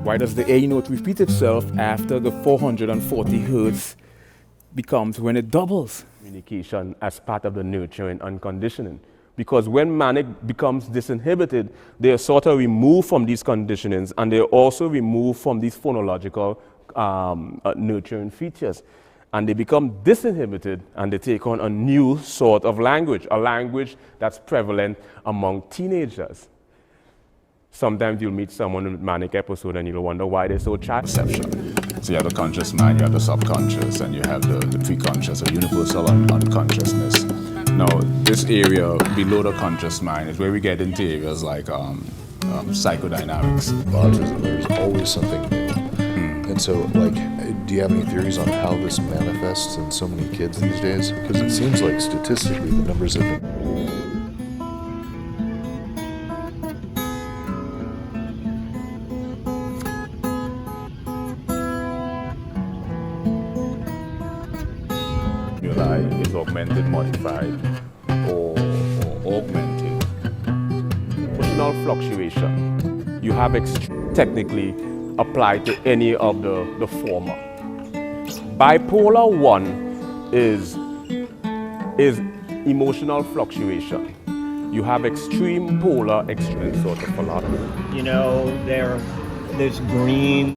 Why does the A note repeat itself after the 440 hertz becomes when it doubles? Communication as part of the nurturing and conditioning. Because when manic becomes disinhibited, they are sort of removed from these conditionings, and they're also removed from these phonological nurturing features. And they become disinhibited, and they take on a new sort of language, a language that's prevalent among teenagers. Sometimes you'll meet someone with manic episode and you'll wonder why they're so chatty. Perception. So you have the conscious mind, you have the subconscious, and you have the pre-conscious, or universal unconsciousness. Now, this area below the conscious mind is where we get into areas like psychodynamics. Autism, there's always something new. And so, like, do you have any theories on how this manifests in so many kids these days? Because it seems like statistically the numbers have been... Is augmented, modified, or augmented. Emotional fluctuation. You have technically applied to any of the former. Bipolar 1 is emotional fluctuation. You have extreme polar, extreme sort of philosophy. You know, there's green.